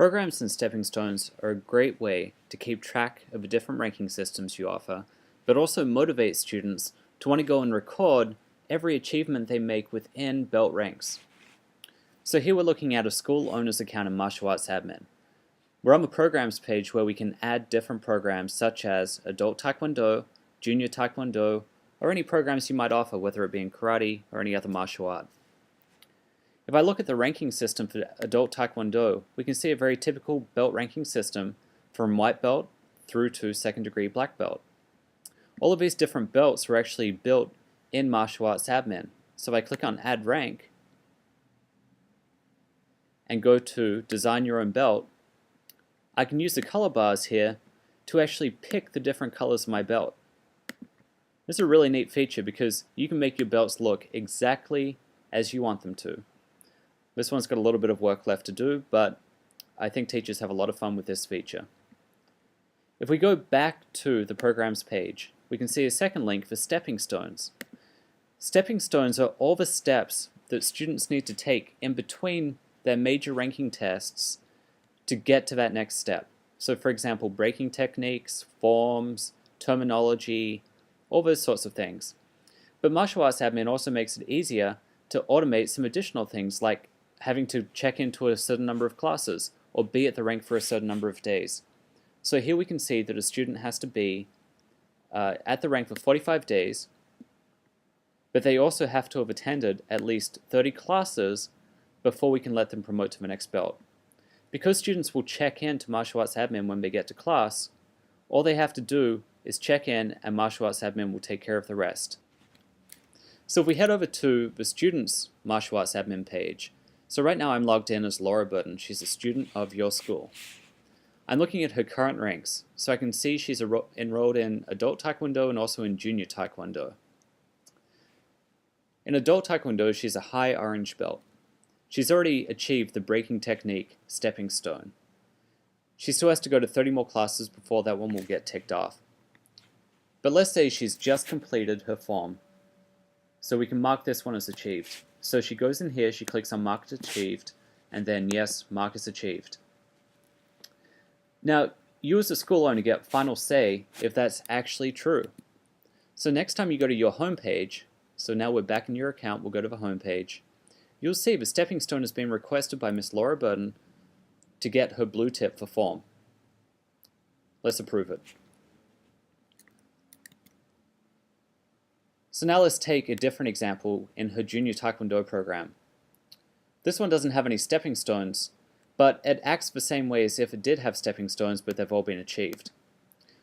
Programs and stepping stones are a great way to keep track of the different ranking systems you offer, but also motivate students to want to go and record every achievement they make within belt ranks. So here we're looking at a school owner's account in Martial Arts Admin. We're on the programs page where we can add different programs such as Adult Taekwondo, Junior Taekwondo, or any programs you might offer, whether it be in karate or any other martial art. If I look at the ranking system for Adult Taekwondo, we can see a very typical belt ranking system from white belt through to second degree black belt. All of these different belts were actually built in Martial Arts Admin. So if I click on Add Rank and go to Design Your Own Belt, I can use the color bars here to actually pick the different colors of my belt. This is a really neat feature because you can make your belts look exactly as you want them to. This one's got a little bit of work left to do, but I think teachers have a lot of fun with this feature. If we go back to the programs page, we can see a second link for stepping stones. Stepping stones are all the steps that students need to take in between their major ranking tests to get to that next step. So for example, breaking techniques, forms, terminology, all those sorts of things. But Martial Arts Admin also makes it easier to automate some additional things like having to check into a certain number of classes or be at the rank for a certain number of days. So here we can see that a student has to be at the rank for 45 days, but they also have to have attended at least 30 classes before we can let them promote to the next belt. Because students will check in to Martial Arts Admin when they get to class, all they have to do is check in and Martial Arts Admin will take care of the rest. So if we head over to the students' Martial Arts Admin page, so right now I'm logged in as Laura Burton. She's a student of your school. I'm looking at her current ranks, so I can see she's enrolled in Adult Taekwondo and also in Junior Taekwondo. In Adult Taekwondo, she's a high orange belt. She's already achieved the breaking technique stepping stone. She still has to go to 30 more classes before that one will get ticked off. But let's say she's just completed her form, so we can mark this one as achieved. So she goes in here, she clicks on Mark as Achieved, and then yes, Mark as Achieved. Now, you as a school owner get final say if that's actually true. So next time you go to your home page, so now we're back in your account, we'll go to the home page, you'll see the stepping stone has been requested by Miss Laura Burton to get her blue tip for form. Let's approve it. So now let's take a different example in her Junior Taekwondo program. This one doesn't have any stepping stones, but it acts the same way as if it did have stepping stones, but they've all been achieved.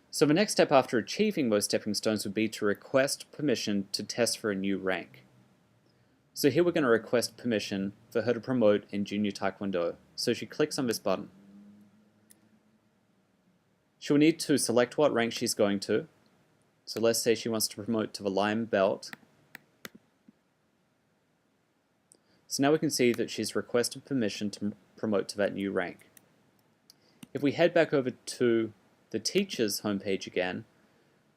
So the next step after achieving those stepping stones would be to request permission to test for a new rank. So here we're going to request permission for her to promote in Junior Taekwondo. So she clicks on this button. She'll need to select what rank she's going to. So let's say she wants to promote to the Lion Belt. So now we can see that she's requested permission to promote to that new rank. If we head back over to the teacher's homepage again,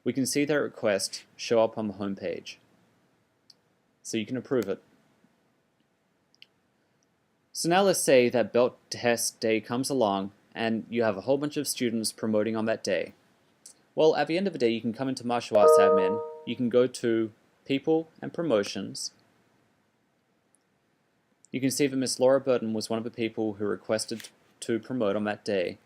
we can see that request show up on the homepage. So you can approve it. So now let's say that belt test day comes along and you have a whole bunch of students promoting on that day. Well, at the end of the day, you can come into Martial Arts Admin, you can go to People and Promotions. You can see that Miss Laura Burton was one of the people who requested to promote on that day.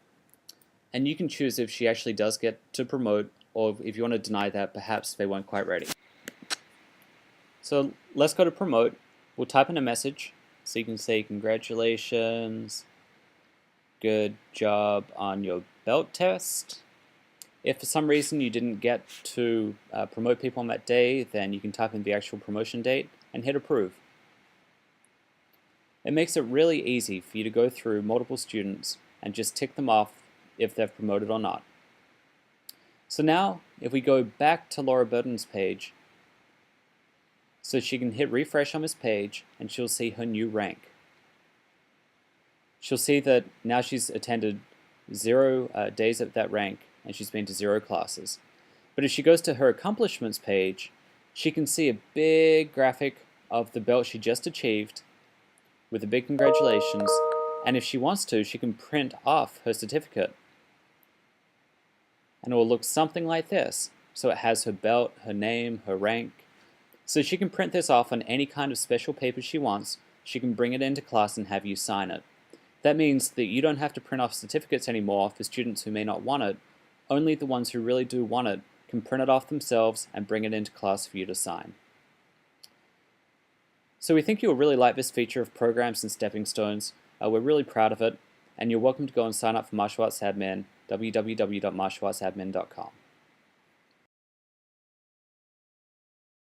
And you can choose if she actually does get to promote, or if you want to deny that, perhaps they weren't quite ready. So let's go to Promote. We'll type in a message. So you can say, congratulations, good job on your belt test. If for some reason you didn't get to promote people on that day, then you can type in the actual promotion date and hit approve. It makes it really easy for you to go through multiple students and just tick them off if they've promoted or not. So now, if we go back to Laura Burton's page, so she can hit refresh on this page and she'll see her new rank. She'll see that now she's attended 0 days at that rank and she's been to 0 classes. But if she goes to her accomplishments page, she can see a big graphic of the belt she just achieved with a big congratulations, And if she wants to, she can print off her certificate. And it will look something like this. So it has her belt, her name, her rank. So she can print this off on any kind of special paper she wants. She can bring it into class and have you sign it. That means that you don't have to print off certificates anymore for students who may not want it. Only the ones who really do want it can print it off themselves and bring it into class for you to sign. So we think you'll really like this feature of programs and stepping stones. We're really proud of it, and you're welcome to go and sign up for Martial Arts Admin, www.martialartsadmin.com.